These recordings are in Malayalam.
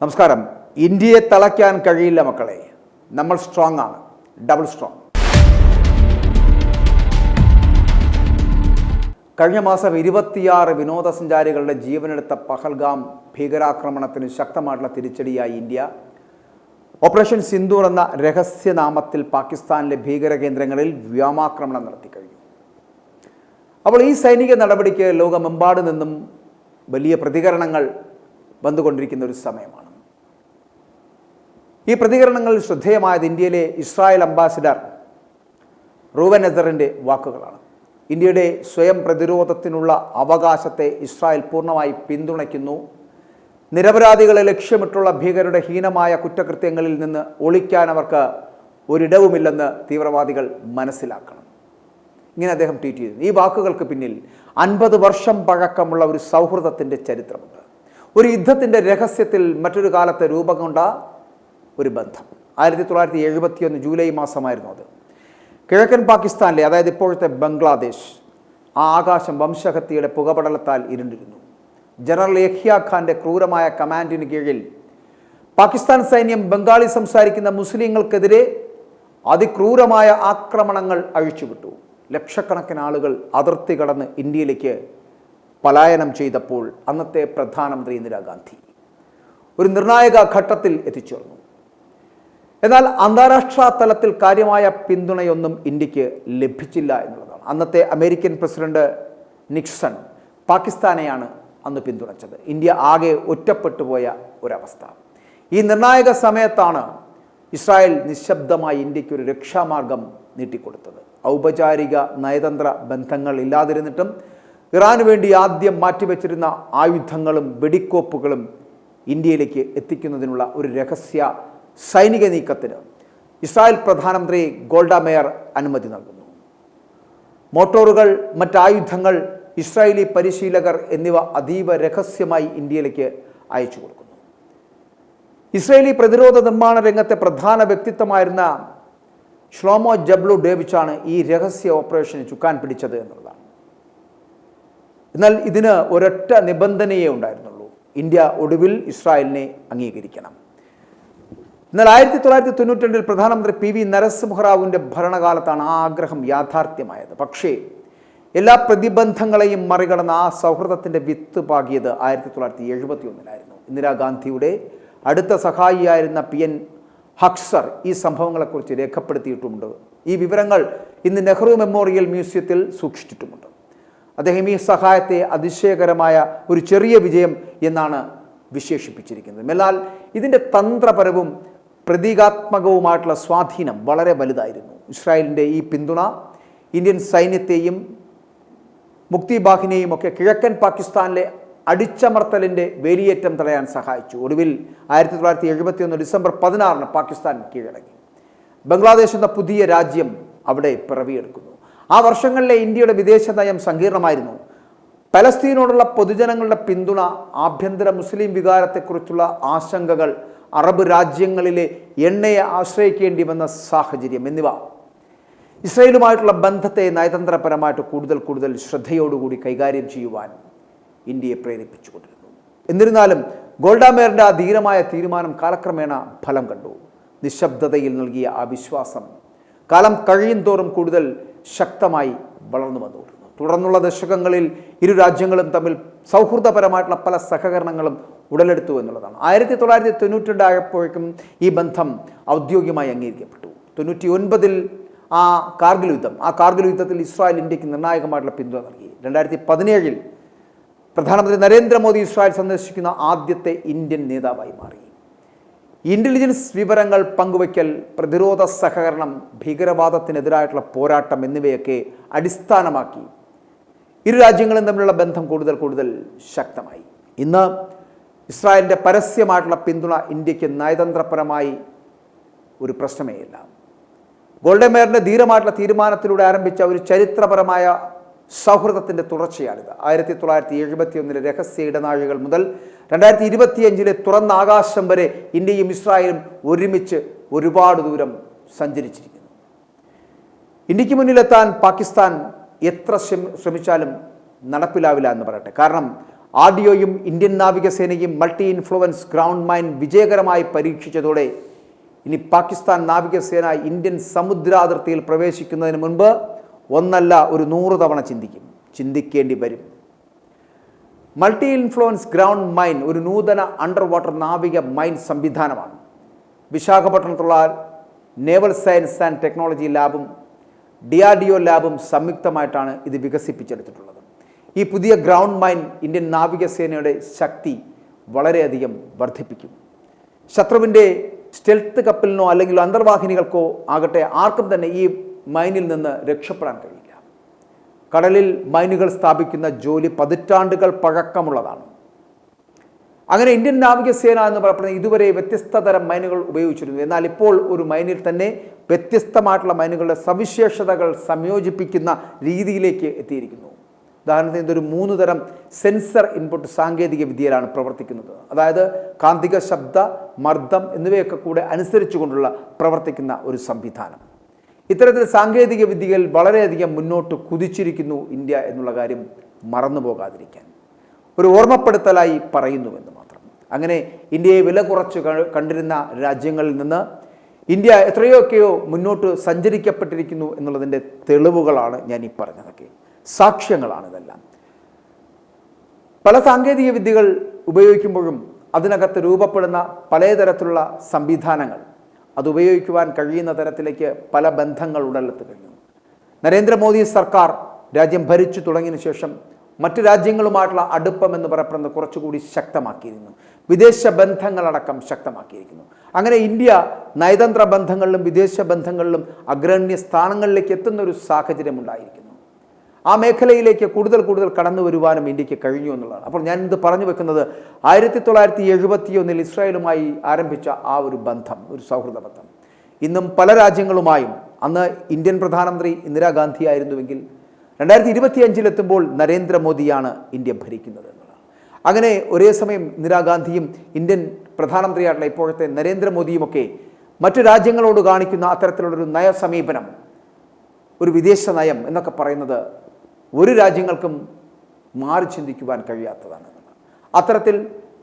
നമസ്കാരം. ഇന്ത്യയെ തളയ്ക്കാൻ കഴിയില്ല മക്കളെ. നമ്മൾ സ്ട്രോങ് ആണ്, ഡബിൾ സ്ട്രോങ്. കഴിഞ്ഞ മാസം 26 വിനോദസഞ്ചാരികളുടെ ജീവനെടുത്ത പഹൽഗാം ഭീകരാക്രമണത്തിന് ശക്തമായിട്ടുള്ള തിരിച്ചടിയായി ഇന്ത്യ ഓപ്പറേഷൻ സിന്ദൂർ എന്ന രഹസ്യനാമത്തിൽ പാകിസ്ഥാനിലെ ഭീകര കേന്ദ്രങ്ങളിൽ വ്യോമാക്രമണം നടത്തിക്കഴിഞ്ഞു. അപ്പോൾ ഈ സൈനിക നടപടിക്ക് ലോകമെമ്പാട് നിന്നും വലിയ പ്രതികരണങ്ങൾ വന്നുകൊണ്ടിരിക്കുന്ന ഒരു സമയമാണ്. ഈ പ്രതികരണങ്ങൾ ശ്രദ്ധേയമായത് ഇന്ത്യയിലെ ഇസ്രായേൽ അംബാസിഡർ റൂവൻ എസറിൻ്റെ വാക്കുകളാണ്. ഇന്ത്യയുടെ സ്വയം പ്രതിരോധത്തിനുള്ള അവകാശത്തെ ഇസ്രായേൽ പൂർണ്ണമായി പിന്തുണയ്ക്കുന്നു. നിരപരാധികളെ ലക്ഷ്യമിട്ടുള്ള ഭീകരരുടെ ഹീനമായ കുറ്റകൃത്യങ്ങളിൽ നിന്ന് ഒളിക്കാൻ അവർക്ക് ഒരിടവുമില്ലെന്ന് തീവ്രവാദികൾ മനസ്സിലാക്കണം. ഇങ്ങനെ അദ്ദേഹം ട്വീറ്റ് ചെയ്തു. ഈ വാക്കുകൾക്ക് പിന്നിൽ 50 വർഷം പഴക്കമുള്ള ഒരു സൗഹൃദത്തിൻ്റെ ചരിത്രമുണ്ട്. ഒരു യുദ്ധത്തിൻ്റെ രഹസ്യത്തിൽ മറ്റൊരു കാലത്ത് രൂപം കൊണ്ട ഒരു ബന്ധം. 1971 ജൂലൈ മാസമായിരുന്നു അത്. കിഴക്കൻ പാകിസ്ഥാനിലെ, അതായത് ഇപ്പോഴത്തെ ബംഗ്ലാദേശ്, ആ ആകാശം വംശഹത്യയുടെ പുകപടലത്താൽ ഇരുണ്ടിരുന്നു. ജനറൽ യഹ്യ ഖാന്റെ ക്രൂരമായ കമാൻഡിന് കീഴിൽ പാകിസ്ഥാൻ സൈന്യം ബംഗാളി സംസാരിക്കുന്ന മുസ്ലിങ്ങൾക്കെതിരെ അതിക്രൂരമായ ആക്രമണങ്ങൾ അഴിച്ചുവിട്ടു. ലക്ഷക്കണക്കിന് ആളുകൾ അതിർത്തി കടന്ന് ഇന്ത്യയിലേക്ക് പലായനം ചെയ്തപ്പോൾ അന്നത്തെ പ്രധാനമന്ത്രി ഇന്ദിരാഗാന്ധി ഒരു നിർണായക ഘട്ടത്തിൽ എത്തിച്ചേർന്നു. എന്നാൽ അന്താരാഷ്ട്ര തലത്തിൽ കാര്യമായ പിന്തുണയൊന്നും ഇന്ത്യക്ക് ലഭിച്ചില്ല എന്നുള്ളതാണ്. അന്നത്തെ അമേരിക്കൻ പ്രസിഡന്റ് നിക്സൺ പാകിസ്ഥാനെയാണ് അന്ന് പിന്തുണച്ചത്. ഇന്ത്യ ആകെ ഒറ്റപ്പെട്ടു പോയ ഒരവസ്ഥ. ഈ നിർണായക സമയത്താണ് ഇസ്രായേൽ നിശബ്ദമായി ഇന്ത്യക്ക് ഒരു രക്ഷാമാർഗം നീട്ടിക്കൊടുത്തത്. ഔപചാരിക നയതന്ത്ര ബന്ധങ്ങൾ ഇല്ലാതിരുന്നിട്ടും ഇറാന് വേണ്ടി ആദ്യം മാറ്റിവെച്ചിരുന്ന ആയുധങ്ങളും വെടിക്കോപ്പുകളും ഇന്ത്യയിലേക്ക് എത്തിക്കുന്നതിനുള്ള ഒരു രഹസ്യ സൈനിക നീക്കത്തിന് ഇസ്രായേൽ പ്രധാനമന്ത്രി ഗോൾഡ മേയർ അനുമതി നൽകുന്നു. മോട്ടോറുകൾ, മറ്റായുധങ്ങൾ, ഇസ്രായേലി പരിശീലകർ എന്നിവ അതീവ രഹസ്യമായി ഇന്ത്യയിലേക്ക് അയച്ചു കൊടുക്കുന്നു. ഇസ്രായേലി പ്രതിരോധ നിർമ്മാണ രംഗത്തെ പ്രധാന വ്യക്തിത്വമായിരുന്ന ഷ്ലോമോ ജബ്ലു ഡേവിച്ചാണ് ഈ രഹസ്യ ഓപ്പറേഷന് ചുക്കാൻ പിടിച്ചത് എന്നുള്ളതാണ്. എന്നാൽ ഇതിന് ഒരൊറ്റ നിബന്ധനയേ ഉണ്ടായിരുന്നുള്ളൂ: ഇന്ത്യ ഒടുവിൽ ഇസ്രായേലിനെ അംഗീകരിക്കണം. എന്നാൽ 1992 പ്രധാനമന്ത്രി PV നരസിംഹറാവുവിൻ്റെ ഭരണകാലത്താണ് ആ ആഗ്രഹം യാഥാർത്ഥ്യമായത്. പക്ഷേ എല്ലാ പ്രതിബന്ധങ്ങളെയും മറികടന്ന് ആ സൗഹൃദത്തിൻ്റെ വിത്ത് പാകിയത് 1971 ഇന്ദിരാഗാന്ധിയുടെ അടുത്ത സഹായിയായിരുന്ന PN ഹക്സർ ഈ സംഭവങ്ങളെക്കുറിച്ച് രേഖപ്പെടുത്തിയിട്ടുമുണ്ട്. ഈ വിവരങ്ങൾ ഇന്ന് നെഹ്റു മെമ്മോറിയൽ മ്യൂസിയത്തിൽ സൂക്ഷിച്ചിട്ടുമുണ്ട്. അദ്ദേഹം ഈ സഹായത്തെ അതിശയകരമായ ഒരു ചെറിയ വിജയം എന്നാണ് വിശേഷിപ്പിച്ചിരിക്കുന്നത്. എന്നാൽ ഇതിൻ്റെ തന്ത്രപരവും പ്രതീകാത്മകവുമായിട്ടുള്ള സ്വാധീനം വളരെ വലുതായിരുന്നു. ഇസ്രായേലിൻ്റെ ഈ പിന്തുണ ഇന്ത്യൻ സൈന്യത്തെയും മുക്തി ബാഹിനിയെയും ഒക്കെ കിഴക്കൻ പാകിസ്ഥാനിലെ അടിച്ചമർത്തലിൻ്റെ വേലിയേറ്റം തടയാൻ സഹായിച്ചു. ഒടുവിൽ 1971 ഡിസംബർ 16 പാകിസ്ഥാൻ കീഴടങ്ങി. ബംഗ്ലാദേശ് എന്ന പുതിയ രാജ്യം അവിടെ പിറവിയെടുക്കുന്നു. ആ വർഷങ്ങളിലെ ഇന്ത്യയുടെ വിദേശ നയം സങ്കീർണമായിരുന്നു. പലസ്തീനോടുള്ള പൊതുജനങ്ങളുടെ പിന്തുണ, ആഭ്യന്തര മുസ്ലിം വികാരത്തെക്കുറിച്ചുള്ള ആശങ്കകൾ, അറബ് രാജ്യങ്ങളിലെ എണ്ണയെ ആശ്രയിക്കേണ്ടി വന്ന സാഹചര്യം എന്നിവ ഇസ്രായേലുമായിട്ടുള്ള ബന്ധത്തെ നയതന്ത്രപരമായിട്ട് കൂടുതൽ ശ്രദ്ധയോടുകൂടി കൈകാര്യം ചെയ്യുവാൻ ഇന്ത്യയെ പ്രേരിപ്പിച്ചുകൊണ്ടിരുന്നു. എന്നിരുന്നാലും ഗോൾഡ മേയറിൻ്റെ ആ ധീരമായ തീരുമാനം കാലക്രമേണ ഫലം കണ്ടു. നിശബ്ദതയിൽ നൽകിയ ആ വിശ്വാസം കാലം കഴിയും തോറും കൂടുതൽ ശക്തമായി വളർന്നു വന്നുകൊണ്ടിരുന്നു. തുടർന്നുള്ള ദശകങ്ങളിൽ ഇരു രാജ്യങ്ങളും തമ്മിൽ സൗഹൃദപരമായിട്ടുള്ള പല സഹകരണങ്ങളും ഉടലെടുത്തു എന്നുള്ളതാണ്. 1992 ആയപ്പോഴേക്കും ഈ ബന്ധം ഔദ്യോഗികമായി അംഗീകരിക്കപ്പെട്ടു. 99 ആ കാർഗിൽ യുദ്ധത്തിൽ ഇസ്രായേൽ ഇന്ത്യക്ക് നിർണായകമായിട്ടുള്ള പിന്തുണ നൽകി. 2017 പ്രധാനമന്ത്രി നരേന്ദ്രമോദി ഇസ്രായേൽ സന്ദർശിക്കുന്ന ആദ്യത്തെ ഇന്ത്യൻ നേതാവായി മാറി. ഇൻ്റലിജൻസ് വിവരങ്ങൾ പങ്കുവയ്ക്കൽ, പ്രതിരോധ സഹകരണം, ഭീകരവാദത്തിനെതിരായിട്ടുള്ള പോരാട്ടം എന്നിവയൊക്കെ അടിസ്ഥാനമാക്കി ഇരു രാജ്യങ്ങളും തമ്മിലുള്ള ബന്ധം കൂടുതൽ ശക്തമായി. ഇന്ന് ഇസ്രായേലിൻ്റെ പരസ്യമായിട്ടുള്ള പിന്തുണ ഇന്ത്യക്ക് നയതന്ത്രപരമായി ഒരു പ്രശ്നമേയില്ല. ഗോൾഡ മേയറിൻ്റെ ധീരമായിട്ടുള്ള തീരുമാനത്തിലൂടെ ആരംഭിച്ച ഒരു ചരിത്രപരമായ സൗഹൃദത്തിൻ്റെ തുടർച്ചയാണിത്. 1971 രഹസ്യ ഇടനാഴികൾ മുതൽ 2025 തുറന്ന ആകാശം വരെ ഇന്ത്യയും ഇസ്രായേലും ഒരുമിച്ച് ഒരുപാട് ദൂരം സഞ്ചരിച്ചിരിക്കുന്നു. ഇന്ത്യക്ക് മുന്നിലെത്താൻ പാകിസ്ഥാൻ എത്ര ശ്രമിച്ചാലും നടപ്പിലാവില്ല എന്ന് പറയട്ടെ. കാരണം ആർഡിഒയും ഇന്ത്യൻ നാവികസേനയും മൾട്ടി ഇൻഫ്ലുവൻസ് ഗ്രൗണ്ട് മൈൻ വിജയകരമായി പരീക്ഷിച്ചതോടെ ഇനി പാകിസ്ഥാൻ നാവികസേന ഇന്ത്യൻ സമുദ്രാതിർത്തിയിൽ പ്രവേശിക്കുന്നതിന് മുൻപ് ഒന്നല്ല ഒരു 100 തവണ ചിന്തിക്കേണ്ടി വരും. മൾട്ടി ഇൻഫ്ലുവൻസ് ഗ്രൗണ്ട് മൈൻ ഒരു നൂതന അണ്ടർ വാട്ടർ നാവിക മൈൻ സംവിധാനമാണ്. വിശാഖപട്ടണത്തുള്ള നേവൽ സയൻസ് ആൻഡ് ടെക്നോളജി ലാബും DRDO ലാബും സംയുക്തമായിട്ടാണ് ഇത് വികസിപ്പിച്ചെടുത്തിട്ടുള്ളത്. ഈ പുതിയ ഗ്രൗണ്ട് മൈൻ ഇന്ത്യൻ നാവികസേനയുടെ ശക്തി വളരെയധികം വർദ്ധിപ്പിക്കും. ശത്രുവിൻ്റെ സ്റ്റെൽത്ത് കപ്പലിനോ അല്ലെങ്കിൽ അന്തർവാഹിനികൾക്കോ ആകട്ടെ ആർക്കും തന്നെ ഈ മൈനിൽ നിന്ന് രക്ഷപ്പെടാൻ കഴിയില്ല. കടലിൽ മൈനുകൾ സ്ഥാപിക്കുന്ന ജോലി പതിറ്റാണ്ടുകൾ പഴക്കമുള്ളതാണ്. അങ്ങനെ ഇന്ത്യൻ നാവികസേന എന്ന് പറയുന്നത് ഇതുവരെ വ്യത്യസ്ത തരം മൈനുകൾ ഉപയോഗിച്ചിരുന്നു. എന്നാൽ ഇപ്പോൾ ഒരു മൈനിൽ തന്നെ വ്യത്യസ്തമായിട്ടുള്ള മൈനുകളുടെ സവിശേഷതകൾ സംയോജിപ്പിക്കുന്ന രീതിയിലേക്ക് എത്തിയിരിക്കുന്നു. ഉദാഹരണത്തിന് ഇതൊരു 3 തരം സെൻസർ ഇൻപുട്ട് സാങ്കേതിക വിദ്യയിലാണ് പ്രവർത്തിക്കുന്നത്. അതായത് കാന്തിക, ശബ്ദ, മർദ്ദം എന്നിവയൊക്കെ കൂടെ അനുസരിച്ചുകൊണ്ടുള്ള പ്രവർത്തിക്കുന്ന ഒരു സംവിധാനം. ഇത്തരത്തിൽ സാങ്കേതിക വിദ്യയിൽ വളരെയധികം മുന്നോട്ട് കുതിച്ചിരിക്കുന്നു ഇന്ത്യ എന്നുള്ള കാര്യം മറന്നു പോകാതിരിക്കാൻ ഒരു ഓർമ്മപ്പെടുത്തലായി പറയുന്നുവെന്ന് മാത്രം. അങ്ങനെ ഇന്ത്യയെ വില കുറച്ച് കണ്ടിരുന്ന രാജ്യങ്ങളിൽ നിന്ന് ഇന്ത്യ എത്രയൊക്കെയോ മുന്നോട്ട് സഞ്ചരിക്കപ്പെട്ടിരിക്കുന്നു എന്നുള്ളതിൻ്റെ തെളിവുകളാണ് ഞാൻ ഈ പറഞ്ഞതൊക്കെ. സാക്ഷ്യങ്ങളാണ് ഇതെല്ലാം. പല സാങ്കേതിക വിദ്യകൾ ഉപയോഗിക്കുമ്പോഴും അതിനകത്ത് രൂപപ്പെടുന്ന പലതരത്തിലുള്ള സംവിധാനങ്ങൾ അത് ഉപയോഗിക്കുവാൻ കഴിയുന്ന തരത്തിലേക്ക് പല ബന്ധങ്ങൾ ഉടലെത്തു കഴിഞ്ഞു. നരേന്ദ്രമോദി സർക്കാർ രാജ്യം ഭരിച്ചു തുടങ്ങിയതിനു ശേഷം മറ്റു രാജ്യങ്ങളുമായിട്ടുള്ള അടുപ്പം എന്ന് പറയപ്പെടുന്നത് കുറച്ചുകൂടി ശക്തമാക്കിയിരുന്നു. വിദേശ ബന്ധങ്ങളടക്കം ശക്തമാക്കിയിരിക്കുന്നു. അങ്ങനെ ഇന്ത്യ നയതന്ത്ര ബന്ധങ്ങളിലും വിദേശ ബന്ധങ്ങളിലും അഗ്രഗണ്യ സ്ഥാനങ്ങളിലേക്ക് എത്തുന്ന ഒരു സാഹചര്യം ഉണ്ടായിരിക്കുന്നു. ആ മേഖലയിലേക്ക് കൂടുതൽ കടന്നു വരുവാനും ഇന്ത്യക്ക് കഴിഞ്ഞു എന്നുള്ളതാണ്. അപ്പോൾ ഞാൻ ഇത് പറഞ്ഞു വെക്കുന്നത് 1971 ഇസ്രായേലുമായി ആരംഭിച്ച ആ ഒരു ബന്ധം, ഒരു സൗഹൃദ ബന്ധം ഇന്നും പല രാജ്യങ്ങളുമായും, അന്ന് ഇന്ത്യൻ പ്രധാനമന്ത്രി ഇന്ദിരാഗാന്ധി ആയിരുന്നുവെങ്കിൽ 2025 നരേന്ദ്രമോദിയാണ് ഇന്ത്യ ഭരിക്കുന്നത് എന്നുള്ളതാണ്. അങ്ങനെ ഒരേ സമയം ഇന്ദിരാഗാന്ധിയും ഇന്ത്യൻ പ്രധാനമന്ത്രിയായിട്ടുള്ള ഇപ്പോഴത്തെ നരേന്ദ്രമോദിയുമൊക്കെ മറ്റു രാജ്യങ്ങളോട് കാണിക്കുന്ന അത്തരത്തിലുള്ളൊരു നയസമീപനം, ഒരു വിദേശ നയം എന്നൊക്കെ പറയുന്നത് ഒരു രാജ്യങ്ങൾക്കും മാറി ചിന്തിക്കുവാൻ കഴിയാത്തതാണ്. അത്തരത്തിൽ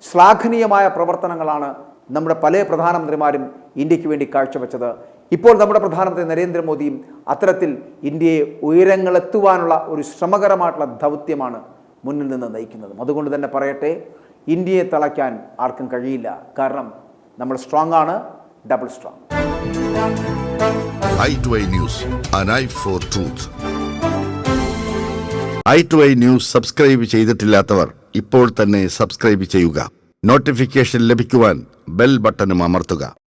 ശ്ലാഘനീയമായ പ്രവർത്തനങ്ങളാണ് നമ്മുടെ പല പ്രധാനമന്ത്രിമാരും ഇന്ത്യക്ക് വേണ്ടി കാഴ്ചവെച്ചത്. ഇപ്പോൾ നമ്മുടെ പ്രധാനമന്ത്രി നരേന്ദ്രമോദിയും അത്തരത്തിൽ ഇന്ത്യയെ ഉയരങ്ങളെത്തുവാനുള്ള ഒരു ശ്രമകരമായിട്ടുള്ള ദൗത്യമാണ് മുന്നിൽ നിന്ന് നയിക്കുന്നതും. അതുകൊണ്ട് തന്നെ പറയട്ടെ, ഇന്ത്യയെ തളയ്ക്കാൻ ആർക്കും കഴിയില്ല. കാരണം നമ്മൾ സ്ട്രോങ് ആണ്, double strong. i2i News, an eye for truth. i2i News subscribe ചെയ്തിട്ടില്ലാത്തവർ ഇപ്പോൾ തന്നെ സബ്സ്ക്രൈബ് ചെയ്യുക. നോട്ടിഫിക്കേഷൻ ലഭിക്കുവാൻ ബെൽ ബട്ടണും അമർത്തുക.